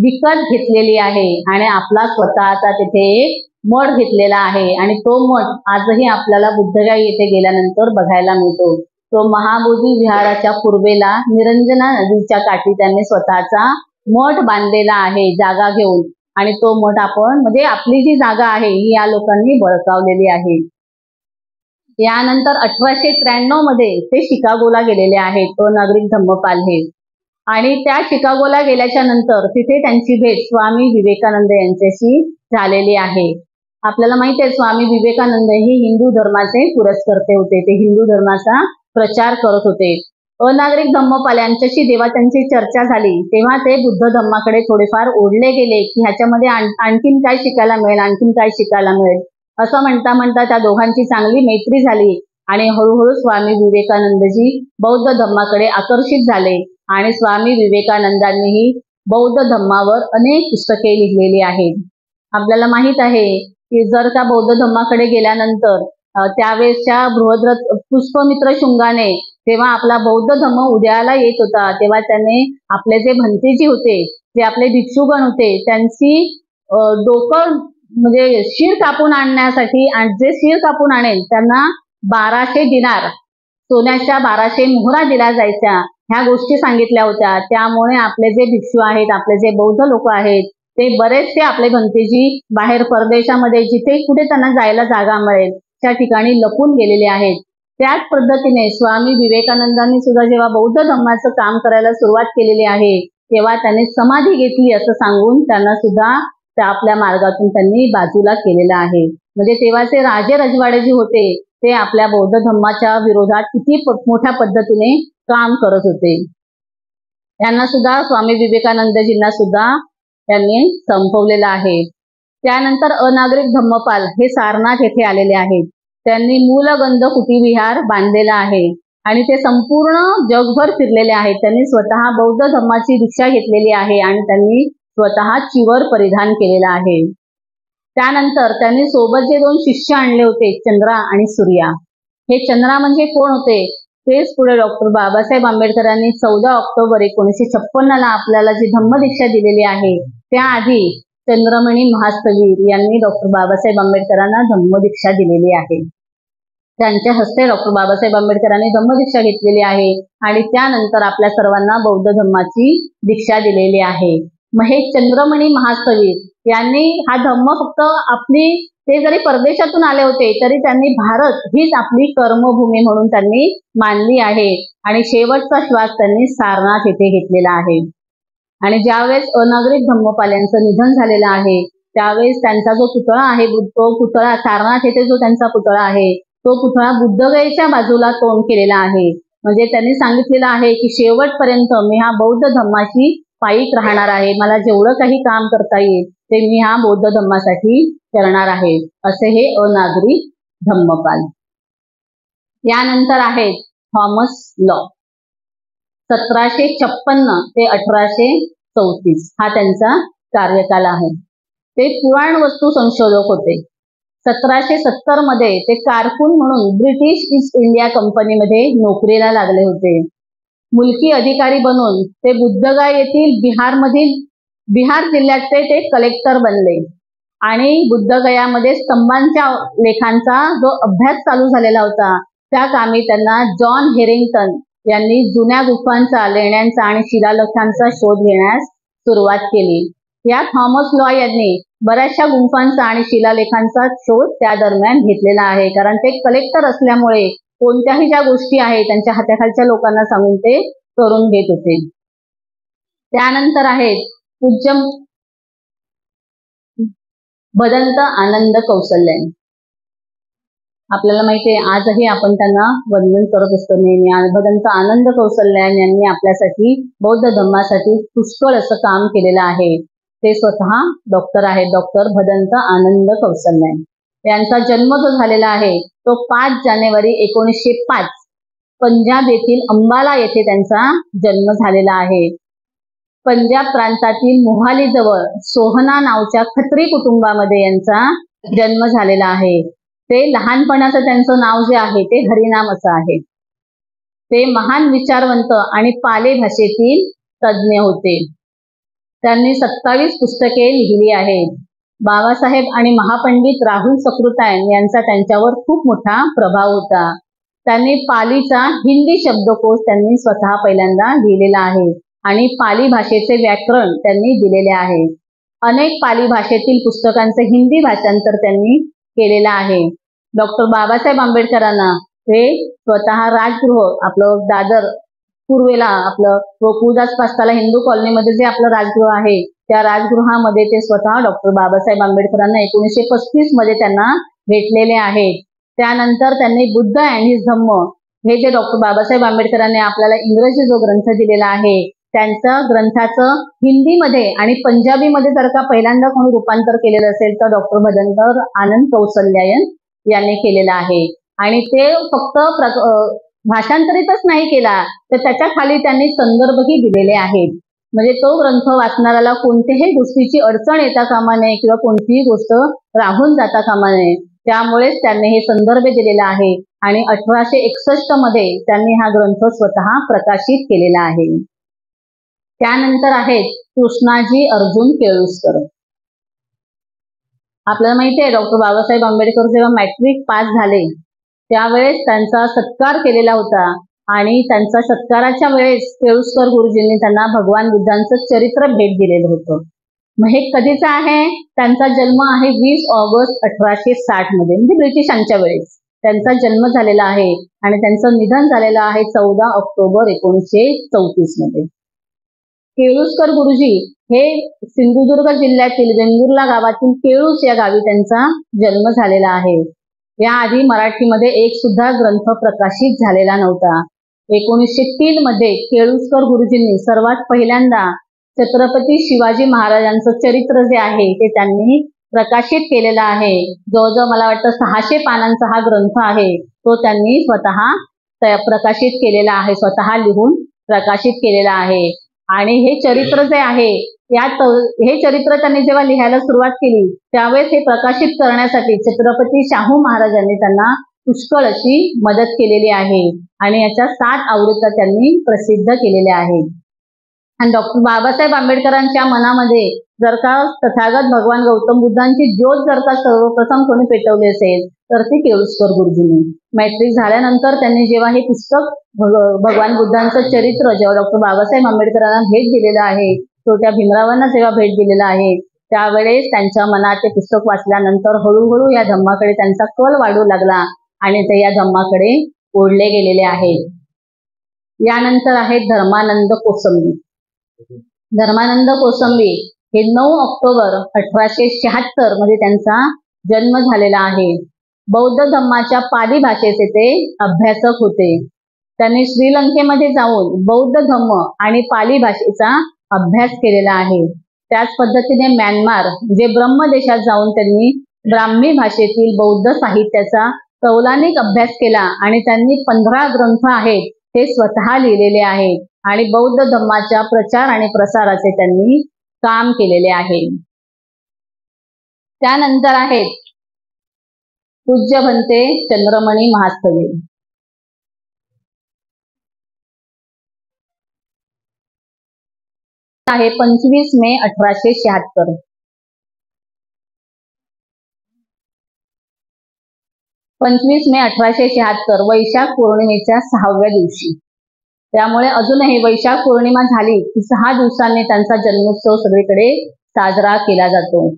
विकत घेतलेली आहे आणि आपला स्वतःचा तिथे एक मठ घेतलेला आहे. आणि तो मठ आजही आपल्याला बुद्धगया येथे गेल्यानंतर बघायला मिळतो. तो महाबोधी विहाराच्या पूर्वेला निरंजना नदीच्या काठी त्यांनी स्वतःचा मठ बांधलेला आहे जागा घेऊन. आणि तो मठ आपण म्हणजे आपली जी जागा आहे ही या लोकांनी बळकावलेली आहे. यानंतर 1893 मध्ये ते शिकागोला गेलेले आहेत अनागरिक धम्मपाल हे. आणि त्या शिकागोला गेल्याच्या नंतर तिथे त्यांची भेट स्वामी विवेकानंद यांच्याशी झालेली आहे. आपल्याला माहिती आहे स्वामी विवेकानंद हे हिंदू धर्माचे पुरस्कर्ते होते. ते हिंदू धर्माचा प्रचार करत होते. अनागरिक धम्मपाल यांच्याशी जेव्हा त्यांची चर्चा झाली तेव्हा ते बुद्ध धम्माकडे थोडेफार ओढले गेले की ह्याच्यामध्ये आणखीन काय शिकायला मिळेल, आणखीन काय शिकायला मिळेल. असं म्हणता म्हणता त्या दोघांची चांगली मैत्री झाली आणि हळूहळू स्वामी विवेकानंदजी बौद्ध धम्माकडे आकर्षित झाले आणि स्वामी विवेकानंदांनीही बौद्ध धम्मावर अनेक पुस्तके लिहिलेली आहेत. आपल्याला माहित आहे की जर का बौद्ध धम्माकडे गेल्यानंतर त्यावेळेसच्या बृहद्रथ पुष्पमित्र शुंगाने तेव्हा आपला बौद्ध धम्म उदयाला येत होता तेव्हा त्याने आपले जे भंतेजी होते, जे आपले भिक्षुगण होते त्यांची डोकं म्हणजे शिर कापून आणण्यासाठी आणि जे शिर कापून आणेल त्यांना 1200 दिनार सोन्याच्या 1200 मोहरा दिल्या जायच्या ह्या गोष्टी सांगितल्या होत्या. त्यामुळे आपले जे भिक्षू आहेत, आपले जे बौद्ध लोक आहेत ते बरेचसे आपले भंतेजी बाहेर परदेशामध्ये जिथे कुठे त्यांना जायला जागा मिळेल त्या ठिकाणी लपून गेलेले आहेत. त्याच पद्धतीने स्वामी विवेकानंदांनी सुद्धा जेव्हा बौद्ध धम्माचं काम करायला सुरुवात केलेली आहे तेव्हा त्यांनी समाधी घेतली असं सांगून त्यांना सुद्धा त्या आपल्या मार्गातून त्यांनी बाजूला केलेलं आहे. म्हणजे तेव्हाचे राजे रजवाडे जे होते ते आपल्या बौद्ध धम्माच्या विरोधात किती मोठ्या पद्धतीने काम करत होते. यांना सुद्धा स्वामी विवेकानंदजींना सुद्धा यांनी संपवलेलं आहे. त्यानंतर अनागरिक धम्मपाल हे सारनाथ येथे आलेले आहेत. त्यांनी मूलगंध कुटी विहार बांधलेलं आहे आणि ते संपूर्ण जगभर फिरलेले आहेत. त्यांनी स्वतः बौद्ध धम्माची दीक्षा घेतलेली आहे आणि त्यांनी स्वतः चिवर परिधान केलेला आहे. त्यानंतर त्यांनी सोबत जे 2 शिष्य आणले होते, चंद्रा आणि सूर्या. हे चंद्रा म्हणजे कोण होते? तेच पुढे डॉक्टर बाबासाहेब आंबेडकरांनी 14 ऑक्टोबर 1956 ला आपल्याला जी धम्मदीक्षा दिलेली आहे, त्याआधी चंद्रमणी महास्तवीर यांनी डॉक्टर बाबासाहेब आंबेडकरांना धम्मदीक्षा दिलेली आहे. त्यांच्या हस्ते डॉक्टर बाबासाहेब आंबेडकरांनी धम्मदीक्षा घेतलेली आहे आणि त्यानंतर आपल्या सर्वांना बौद्ध धम्माची दीक्षा दिलेली आहे. मग हे चंद्रमणी महास्तवीर यांनी हा धम्म फक्त ते जरी परदेशातून आले होते तरी त्यांनी भारत हीच आपली कर्मभूमी म्हणून त्यांनी मानली आहे आणि शेवटचा श्वास त्यांनी सारनाथ येथे घेतलेला आहे. आणि ज्यावेळेस अनागरिक धम्मपाल यांचं निधन झालेलं आहे त्यावेळेस त्यांचा जो पुतळा आहे, तो पुतळा सारनाथ येथे जो त्यांचा पुतळा आहे, तो पुतळा बुद्धगयेच्या बाजूला तोंड केलेला आहे. म्हणजे त्यांनी सांगितलेलं आहे की शेवटपर्यंत मी हा बौद्ध धम्माशी पायीक राहणार आहे. मला जेवढं काही काम करता येईल ते मी हा बौद्ध धम्मासाठी करणार आहे, असे हे अनागरिक धम्मपाल. यानंतर आहेत थॉमस लॉ. 1756 ते 1834 हा त्यांचा कार्यकाल आहे. ते पुराण वस्तू संशोधक होते. 1770 मध्ये ते कारकून म्हणून ब्रिटिश ईस्ट इंडिया कंपनीमध्ये नोकरीला लागले होते. मुलकी अधिकारी बनून ते बुद्धगया येथील बिहार जिल्ह्याचे ते कलेक्टर बनले आणि बुद्धगयामध्ये स्तंभांच्या लेखांचा जो अभ्यास चालू झालेला होता त्या कामी त्यांना जॉन हेरिंग्टन यांनी जुन्या गुफांचा, लेण्यांचा आणि शिलालेखांचा शोध घेण्यास सुरुवात केली. या थॉमस लॉ यांनी बऱ्याचशा गुंफांचा आणि शिलालेखांचा शोध त्या दरम्यान घेतलेला आहे, कारण ते कलेक्टर असल्यामुळे कोणत्याही ज्या गोष्टी आहेत त्यांच्या हाताखालच्या लोकांना सांगून ते करून घेत होते. त्यानंतर आहेत पूज्य भदंत आनंद कौशल्य. आपल्याला माहिती आहे आजही आपण त्यांना वंदन करत असतो नेहमी. भदंत आनंद कौशल्य यांनी आपल्यासाठी बौद्ध धम्मासाठी पुष्कळ असं काम केलेलं आहे. ते स्वतः डॉक्टर आहेत, डॉक्टर भदंत आनंद कौशल्य. यांचा जन्म जो झालेला आहे तो 5 जानेवारी 1905 पंजाब येथील अंबाला येथे त्यांचा जन्म झालेला आहे. पंजाब प्रांतातील मोहाली जवळ सोहना नावच्या खत्री कुटुंबामध्ये यांचा जन्म झालेला आहे. ते लहानपणाचं त्यांचं नाव जे आहे ते हरिनाम असं आहे. ते महान विचारवंत आणि पाली भाषेतील तज्ज्ञ होते. त्यांनी 27 पुस्तके लिहिली आहेत. बाबासाहेब आणि महापंडित राहुल सकृतायन यांचा त्यांच्यावर खूप मोठा प्रभाव होता. त्यांनी पालीचा हिंदी शब्दकोश त्यांनी स्वतः पहिल्यांदा लिहिलेला आहे आणि पाली भाषेचे व्याकरण त्यांनी दिलेले आहे. अनेक पाली भाषेतील पुस्तकांचे हिंदी भाषांतर त्यांनी केलेलं आहे. डॉक्टर बाबासाहेब आंबेडकरांना हे स्वतः राजगृह आपलं दादर पूर्वेला आपलं गोकुळदास पास्ताला हिंदू कॉलनीमध्ये जे आपलं राजगृह आहे त्या राजगृहामध्ये ते स्वतः डॉक्टर बाबासाहेब आंबेडकरांना 1935 मध्ये त्यांना भेटलेले आहेत. त्यानंतर त्यांनी बुद्ध अँड हिज धम्म हे जे डॉक्टर बाबासाहेब आंबेडकरांनी आपल्याला इंग्रजी जो ग्रंथ दिलेला आहे त्यांचं ग्रंथाचं हिंदीमध्ये आणि पंजाबीमध्ये जर का पहिल्यांदा कोणी रूपांतर केलेलं असेल तर डॉक्टर भदंत आनंद कौशल्यायन यांनी केलेलं आहे. आणि ते फक्त भाषांतरितच नाही केला तर त्याच्या खाली त्यांनी संदर्भही दिलेले आहेत. म्हणजे तो ग्रंथ वाचणाऱ्याला कोणत्याही गोष्टीची अडचण येता कामा नये किंवा कोणतीही गोष्ट राहून जाता कामा नये, त्यामुळेच त्यांनी हे संदर्भ दिलेला आहे. आणि 1861 मध्ये त्यांनी हा ग्रंथ स्वतः प्रकाशित केलेला आहे. त्यानंतर आहेत कृष्णाजी अर्जुन केळुस्कर. आपल्याला माहिती आहे डॉक्टर बाबासाहेब आंबेडकर जेव्हा मॅट्रिक पास झाले त्यावेळेस त्यांचा सत्कार केलेला होता आणि त्यांचा सत्काराच्या वेळेस केळुस्कर गुरुजींनी त्यांना भगवान बुद्धांचं चरित्र भेट दिलेलं होतं. मग हे कधीचा आहे? त्यांचा जन्म आहे 20 ऑगस्ट 1860 मध्ये, म्हणजे ब्रिटिशांच्या वेळेस त्यांचा जन्म झालेला आहे आणि त्यांचं निधन झालेलं आहे 14 ऑक्टोबर 1934 मध्ये. केळुस्कर गुरुजी हे सिंधुदुर्ग जिल्ह्यातील वेंगुर्ला गावातील केळूस या गावी त्यांचा जन्म झालेला आहे. याआधी मराठीमध्ये एक सुद्धा ग्रंथ प्रकाशित झालेला नव्हता. 1903 मध्ये केळुस्कर गुरुजींनी सर्वात पहिल्यांदा छत्रपती शिवाजी महाराजांचं चरित्र जे आहे ते त्यांनी प्रकाशित केलेला आहे. जवळजवळ मला वाटतं 600 पानांचा हा ग्रंथ आहे, तो त्यांनी स्वतः प्रकाशित केलेला आहे, स्वतः लिहून प्रकाशित केलेला आहे. आणि हे चरित्र जे आहे हे चरित्र त्यांनी जेव्हा लिहायला सुरुवात केली त्यावेळेस हे प्रकाशित करण्यासाठी छत्रपती शाहू महाराजांनी त्यांना पुष्कळ अशी मदत केलेली आहे आणि याच्या 7 आवृत्त्या त्यांनी प्रसिद्ध केलेल्या आहेत. आणि डॉक्टर बाबासाहेब आंबेडकरांच्या मनामध्ये जर का तथागत भगवान गौतम बुद्धांची ज्योत जर का सर्वप्रथम कोणी पेटवली असेल तर ती केळुस्कर गुरुजींनी. मॅट्रिक झाल्यानंतर त्यांनी जेव्हा हे पुस्तक भगवान बुद्धांचं चरित्र जेव्हा डॉक्टर बाबासाहेब आंबेडकरांना भेट दिलेलं आहे, तो त्या भीमरावांना जेव्हा भेट दिलेला आहे त्यावेळेस त्यांच्या मनात ते पुस्तक वाचल्यानंतर हळूहळू या धम्माकडे त्यांचा कल वाढू लागला आणि ते या धम्माकडे ओढले गेलेले आहेत. यानंतर आहेत धर्मानंद कोसंबी. धर्मानंद कोसंबी हे 9 ऑक्टोबर 1876 मध्ये त्यांचा जन्म झालेला आहे. बौद्ध धम्माच्या पाली भाषेचे ते अभ्यासक होते. त्यांनी श्रीलंकेमध्ये जाऊन बौद्ध धम्म आणि पाली भाषेचा अभ्यास केलेला आहे. त्याच पद्धतीने म्यानमार म्हणजे ब्रह्म देशात जाऊन त्यांनी ब्राह्मी भाषेतील बौद्ध साहित्याचा तौलानिक अभ्यास केला आणि त्यांनी 15 ग्रंथ आहेत ते स्वतः लिहिलेले आहेत आणि बौद्ध धम्माच्या प्रचार आणि प्रसाराचे त्यांनी काम केलेले आहे. त्यानंतर आहेत पूज्य भंते चंद्रमणी महास्तवीर. आहे 25 मे 1876. 25 मे 1876 वैशाख पौर्णिमेच्या 6व्या दिवशी. त्यामुळे अजूनही वैशाख पौर्णिमा झाली की 6 दिवसांनी त्यांचा जन्मोत्सव सगळीकडे साजरा केला जातो.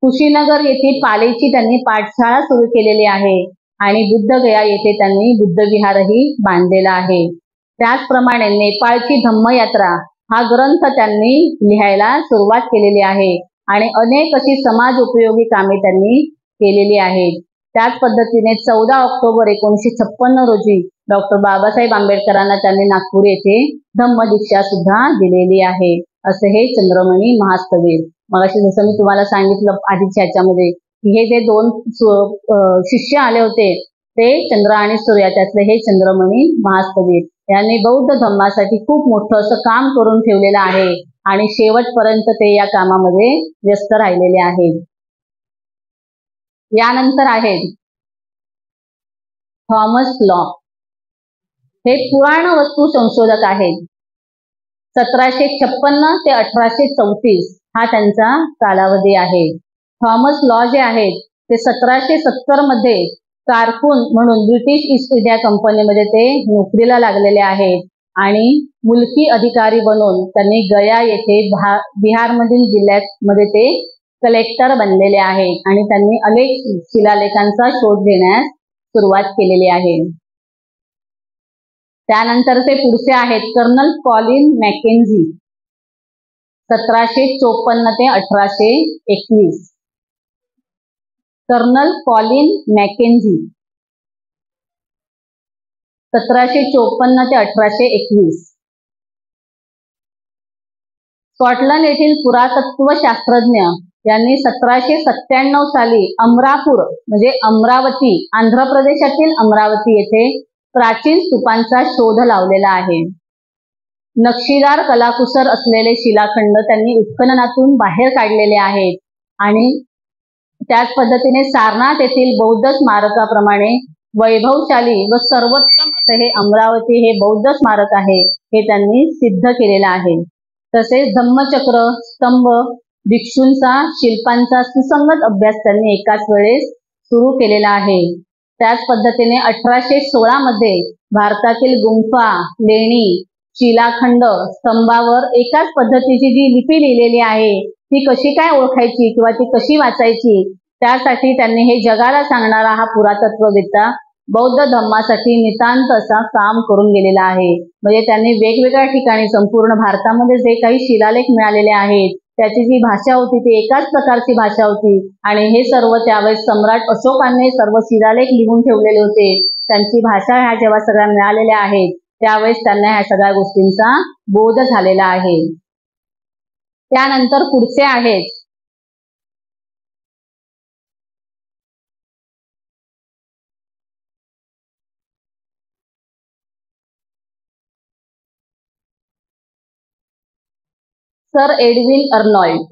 कुशीनगर येथे पालीची त्यांनी पाठशाळा सुरू केलेली आहे आणि बुद्धगया येथे त्यांनी बुद्धविहारही बांधलेला आहे. त्याचप्रमाणे नेपाळची धम्मयात्रा हा ग्रंथ त्यांनी लिहायला सुरुवात केलेली आहे आणि अनेक अशी समाज उपयोगी कामे त्यांनी केलेली आहेत. त्याच पद्धतीने 14 ऑक्टोबर 1956 रोजी डॉक्टर बाबासाहेब आंबेडकरांना त्यांनी नागपूर येथे धम्मदीक्षा सुद्धा दिलेली आहे. असे हे चंद्रमणी महास्तवीर. मगाशी जसं मी तुम्हाला सांगितलं आधीच्या ह्याच्यामध्ये की हे जे 2 शिष्य आले होते ते चंद्र आणि सूर्य, त्यातले हे चंद्रमणी महास्तवीर यांनी बौद्ध धम्मासाठी खूप मोठं असं काम करून ठेवलेलं आहे आणि शेवटपर्यंत ते या कामामध्ये व्यस्त राहिलेले आहेत. यानंतर आहेत थॉमस लॉ. हे पुराण वस्तू संशोधक आहेत. 1756 ते 1834 हा त्यांचा कालावधी आहे. थॉमस लॉ जे आहेत ते 1770 मध्ये कारकून म्हणून ब्रिटिश ईस्ट इंडिया कंपनीमध्ये ते नोकरीला लागलेले आहेत आणि मुलकी अधिकारी बनून त्यांनी गया येथे बिहारमधील जिल्ह्यामध्ये ते कलेक्टर बनलेले आहेत आणि त्यांनी अनेक शिलालेखांचा शोध घेण्यास सुरुवात केलेली आहे. त्यानंतर ते पुढचे आहेत कर्नल कॉलिन मॅकेन्झी. 1754 ते 1821. कर्नल कॉलिन मॅकेन्झी 1754 ते 1821. स्कॉटलंड येथील पुरातत्व शास्त्रज्ञ यांनी 1797 साली अमरापूर म्हणजे अमरावती, आंध्र प्रदेशातील अमरावती येथे प्राचीन स्तूपांचा शोध लावलेला आहे. नक्षीदार कलाकुसर असलेले शिलाखंड त्यांनी उत्खननातून बाहेर काढलेले आहेत आणि त्याच पद्धतीने सारनाथ येथील बौद्ध स्मारकाप्रमाणे वैभवशाली व सर्वोत्तम असे हे अमरावती हे बौद्ध स्मारक आहे हे त्यांनी सिद्ध केलेलं आहे. तसेच धम्मचक्र, स्तंभ, भिक्षूंचा, शिल्पांचा सुसंगत अभ्यास त्यांनी एकाच वेळेस सुरू केलेला आहे. त्याच पद्धतीने 1816 मध्ये भारतातील गुंफा, लेणी, शिलाखंड, स्तंभावर एकाच पद्धतीची जी लिपी लिहिलेली आहे ती कशी काय ओळखायची किंवा ती कशी वाचायची त्यासाठी त्यांनी हे जगाला सांगणारा हा पुरातत्ववेत्ता बौद्ध धम्मासाठी नितांत असा काम करून गेलेला आहे. म्हणजे त्यांनी वेगवेगळ्या ठिकाणी संपूर्ण भारतामध्ये जे काही शिलालेख मिळालेले आहेत त्याची जी भाषा होती ती एकाच प्रकारची भाषा होती आणि हे सर्व त्यावेळेस सम्राट अशोकांनी सर्व शिलालेख लिहून ठेवलेले होते. त्यांची भाषा ह्या जेव्हा सगळ्या मिळालेल्या आहेत त्यावेळेस त्यांना ह्या सगळ्या गोष्टींचा बोध झालेला आहे. त्यानंतर पुढचे आहेत सर एडविन अर्नॉल्ड.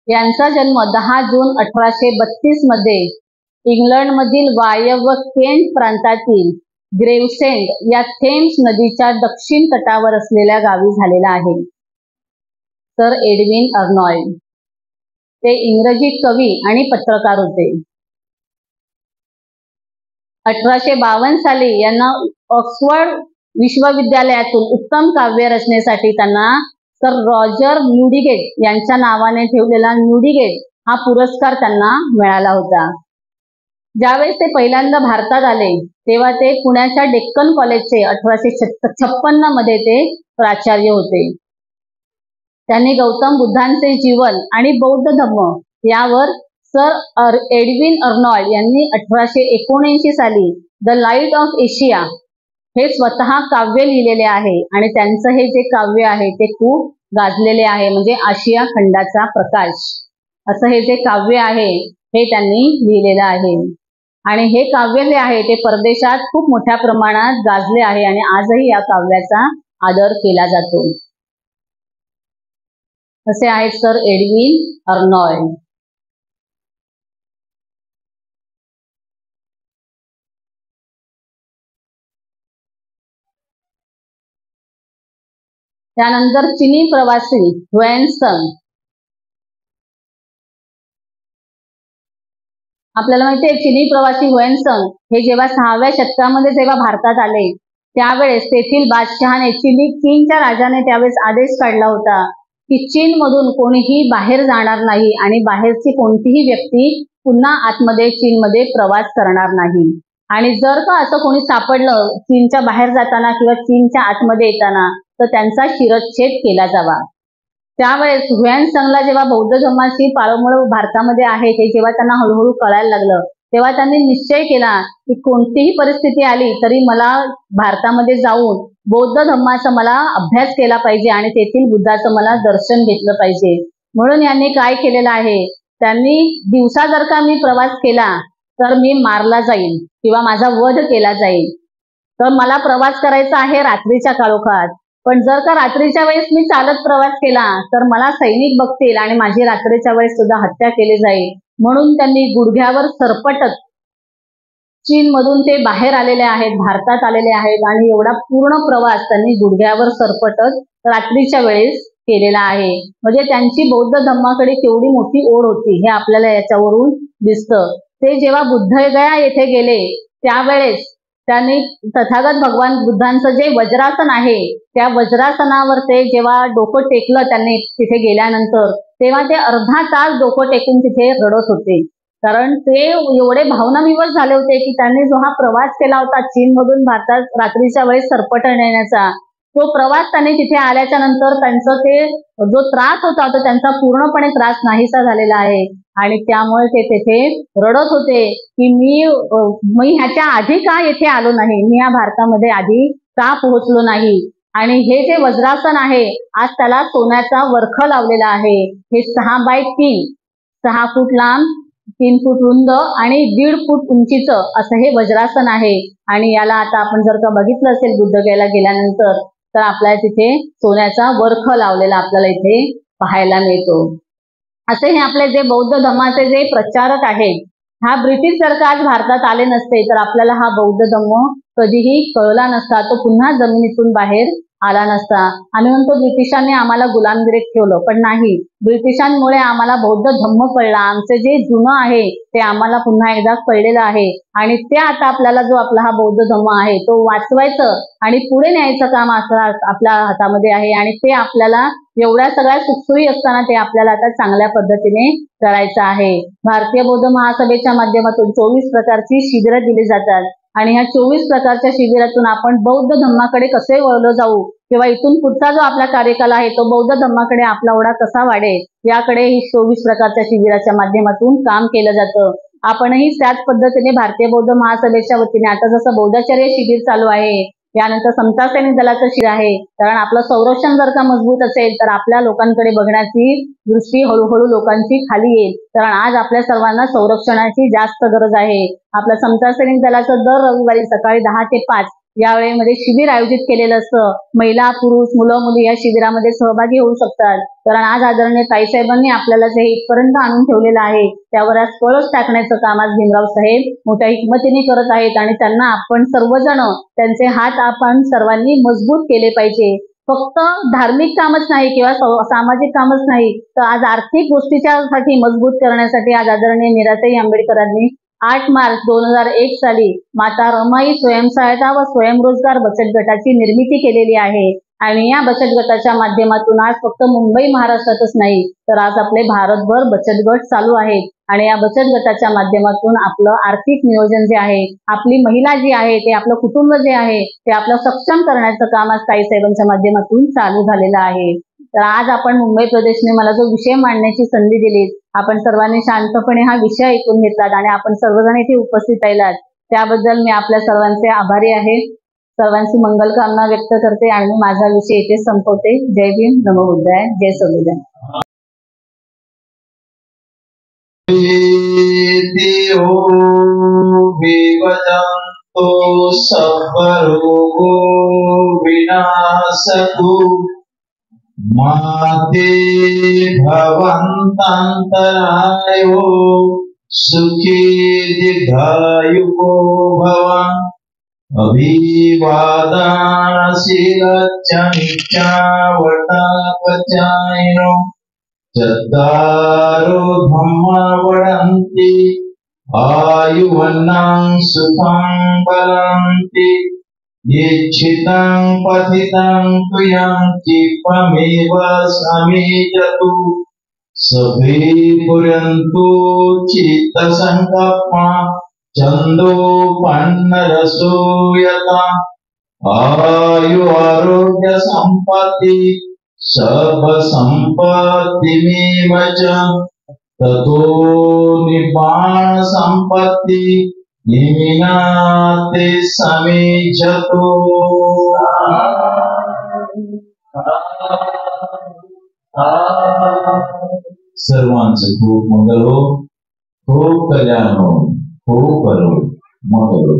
यांचा जन्म 10 जून 1832 मध्ये इंग्लंडमधील वायव्य व केंट प्रांतातील ग्रेव्हसेंड या थेम्स नदीच्या दक्षिण तटावर असलेल्या गावी झालेला आहे. सर एडविन अर्नॉल्ड ते इंग्रजी कवी आणि पत्रकार होते. 1852 साली यांना ऑक्सफर्ड विश्वविद्यालयातून उत्तम काव्य रचनेसाठी त्यांना सर रॉजर न्यूडिगेट यांच्या नावाने ठेवलेला न्यूडिगेट हा पुरस्कार त्यांना मिळाला होता. ज्यावेळेस ते पहिल्यांदा भारतात आले तेव्हा ते पुण्याच्या डेक्कन कॉलेजचे 1856 मध्ये ते प्राचार्य होते. त्यांनी गौतम बुद्धांचे जीवन आणि बौद्ध धम्म यावर सर एडविन अर्नॉल्ड यांनी 1879 साली द लाईट ऑफ एशिया हे स्वतः काव्य लिहिलेले आहे आणि त्यांचं हे जे काव्य आहे ते खूप गाजलेले आहे. म्हणजे आशिया खंडाचा प्रकाश असं हे जे काव्य आहे हे त्यांनी लिहिलेलं आहे आणि हे काव्य जे आहे ते परदेशात खूप मोठ्या प्रमाणात गाजले आहे आणि आजही या काव्याचा आदर केला जातो. असे आहेत सर एडविन अर्नॉल्ड. त्यानंतर चिनी प्रवासी ह्वेनसंग. आपल्याला माहिती आहे चिनी प्रवासी ह्वेनसंग हे जेव्हा 6व्या शतकामध्ये जेव्हा भारतात आले त्यावेळेस तेथील बादशहाने चीनच्या राजाने त्यावेळेस आदेश काढला होता की चीन मधून कोणीही बाहेर जाणार नाही आणि बाहेरची कोणतीही व्यक्ती पुन्हा आतमध्ये चीनमध्ये प्रवास करणार नाही. आणि जर का असं कोणी सापडलं चीनच्या बाहेर जाताना किंवा चीनच्या आतमध्ये येताना तर त्यांचा शिरच्छेद केला जावा. त्यावेळेस ह्वेनसंगला जेव्हा बौद्ध धर्माची पाळंमुळ भारतामध्ये आहे हे जेव्हा त्यांना हळूहळू कळायला लागलं तेव्हा त्यांनी निश्चय केला की कोणतीही परिस्थिती आली तरी मला भारतामध्ये जाऊन बौद्ध धर्माचा मला अभ्यास केला पाहिजे आणि तेथील बुद्धाचं मला दर्शन घेतलं पाहिजे. म्हणून यांनी काय केलेलं आहे, त्यांनी दिवसा जर का मी प्रवास केला तर मी मारला जाईल किंवा माझा वध केला जाईल. तर मला प्रवास करायचा आहे रात्रीच्या काळोखात, पण जर का रात्रीच्या वेळेस मी चालत प्रवास केला तर मला सैनिक बघतील आणि माझी रात्रीच्या वेळेस सुद्धा हत्या केली जाईल. म्हणून त्यांनी गुडघ्यावर सरपटत चीन मधून ते बाहेर आलेले आहेत, भारतात आलेले आहेत आणि एवढा पूर्ण प्रवास त्यांनी गुडघ्यावर सरपटत रात्रीच्या वेळेस केलेला आहे. म्हणजे त्यांची बौद्ध धर्माकडे केवढी मोठी ओढ होती हे आपल्याला याच्यावरून दिसतं. ते जेव्हा बुद्धगया येथे गेले त्यावेळेस त्यांनी तथागत भगवान बुद्धांचं जे वज्रासन आहे त्या वज्रासनावर ते जेव्हा डोकं टेकलं त्यांनी तिथे गेल्यानंतर तेव्हा ते अर्धा तास डोकं टेकून तिथे रडत होते. कारण ते एवढे भावनाविवश झाले होते की त्यांनी जो हा प्रवास केला होता चीन मधून भारतात रात्रीच्या वेळेस सरपटण येण्याचा, तो प्रवास त्यांनी तिथे आल्याच्या नंतर त्यांचं ते जो त्रास होता तो त्यांचा पूर्णपणे त्रास नाहीसा झालेला आहे आणि त्यामुळे ते तिथे रडत होते की मी ह्याच्या आधी का येथे आलो नाही, मी या भारतामध्ये आधी का पोहोचलो नाही. आणि हे जे वज्रासन आहे आज त्याला सोन्याचा वरख लावलेला आहे. हे 6x3 6 फूट लांब 3 फूट रुंद आणि 1.5 फूट उंचीचं असं हे वज्रासन आहे. आणि याला आता आपण जर का बघितलं असेल बुद्धगयाला गेल्यानंतर तर आपल्याला तिथे सोन्याचा वरख लावलेला आपल्याला इथे पाहायला मिळतो. असे हे आपले जे बौद्ध धर्माचे जे प्रचारक आहेत, हा ब्रिटिश जर का आज भारतात आले नसते तर आपल्याला हा बौद्ध धर्म कधीही कळला नसता, तो पुन्हा जमिनीतून बाहेर आला नसता. आम्ही म्हणतो ब्रिटिशांनी आम्हाला गुलामगिरीत ठेवलं, पण नाही, ब्रिटिशांमुळे आम्हाला बौद्ध धम्म कळला. आमचे जे जुनं आहे ते आम्हाला पुन्हा एकदा कळलेलं आहे आणि ते आता आपल्याला जो आपला हा बौद्ध धम्म आहे तो वाचवायचं आणि पुढे न्यायचं काम आपल्या हातामध्ये आहे. आणि ते आपल्याला एवढ्या सगळ्या सुखसोयी असताना ते आपल्याला आता चांगल्या पद्धतीने करायचं आहे. भारतीय बौद्ध महासभेच्या माध्यमातून 24 प्रकारची शिबिरं दिली जातात आणि ह्या 24 प्रकारच्या शिबिरातून आपण बौद्ध धर्माकडे कसे वळलो जाऊ किंवा इथून पुढचा जो आपला कार्यकाल आहे तो बौद्ध धर्माकडे आपला ओढा कसा वाढेल याकडे ही 24 प्रकारच्या शिबिराच्या माध्यमातून काम केलं जातं. आपणही त्याच पद्धतीने भारतीय बौद्ध महासभेच्या वतीने आता जसं बौद्धाचार्य शिबिर चालू आहे, यानंतर समता सैनिक दलाचं शिबिर आहे, कारण आपलं संरक्षण जर का मजबूत असेल तर आपल्या लोकांकडे बघण्याची दृष्टी हळूहळू लोकांची खाली येईल. कारण आज आपल्या सर्वांना संरक्षणाची जास्त गरज आहे. आपल्या समता सैनिक दलाचं दर रविवारी सकाळी 10 ते 5 या वेळेमध्ये शिबिर आयोजित केलेलं असतं. महिला, पुरुष, मुलं मुली या शिबिरामध्ये सहभागी होऊ शकतात. कारण आज आदरणीय ताईसाहेबांनी आपल्याला जे इथपर्यंत आणून ठेवलेलं आहे, त्यावर आज कळस टाकण्याचं काम आज भीमराव साहेब मोठ्या हिकमतीने करत आहेत आणि त्यांना आपण सर्वजण त्यांचे हात आपण सर्वांनी मजबूत केले पाहिजे. फक्त धार्मिक कामच नाही किंवा सामाजिक कामच नाही, तर आज आर्थिक गोष्टीच्यासाठी मजबूत करण्यासाठी आज आदरणीय मीराताई आंबेडकरांनी 8 मार्च 2001 साली माता रमाई स्वयंसहायता व स्वयंरोजगार बचत गटाची निर्मिती केलेली आहे. आणि या बचत गटाच्या माध्यमातून आज फक्त मुंबई महाराष्ट्रातच नाही, तर आज आपले भारतभर बचत गट चालू आहेत. आणि या बचत गटाच्या माध्यमातून आपलं आर्थिक नियोजन जे आहे, आपली महिला जी आहे, ते आपलं कुटुंब जे आहे, ते आपलं सक्षम करण्याचं काम आज ताईसाहेबांच्या माध्यमातून चालू झालेलं आहे. तर आज आपण मुंबई प्रदेशने मला जो विषय मांडण्याची संधी दिली, आपण सर्वांनी शांतपणे हा विषय ऐकून घेतलात आणि आपण सर्वजण इथे उपस्थित राहिलात, त्याबद्दल मी आपल्या सर्वांचे आभारी आहे. सर्वांची मंगल कामना व्यक्त करते आणि माझा विषय इथे संपवते. जय भीम, नमो बुद्धाय, जय संविधान. माते भवन्तन्तरायो सुखी दीर्घायुको भव. अभिवादनशीलश्च नित्यावतापचायिनो चत्वारो धम्मा वदन्ति आयुवन्नं सुखं बलन्ति. इच्छितं पथितं तुयं चित्तमेव समीजतु. सभे पुरन्तु चित्तसङ्कल्पा चन्दोपन्नरसो यथा. आयु आरोग्य सम्पत्ति सर्वसम्पत्तिमेव च. ततो निर्वाण सम्पत्ति निमिनाते समीजतो. सर्वांचं खूप मंगल हो, खूप कल्याण हो, खूप मंगल हो.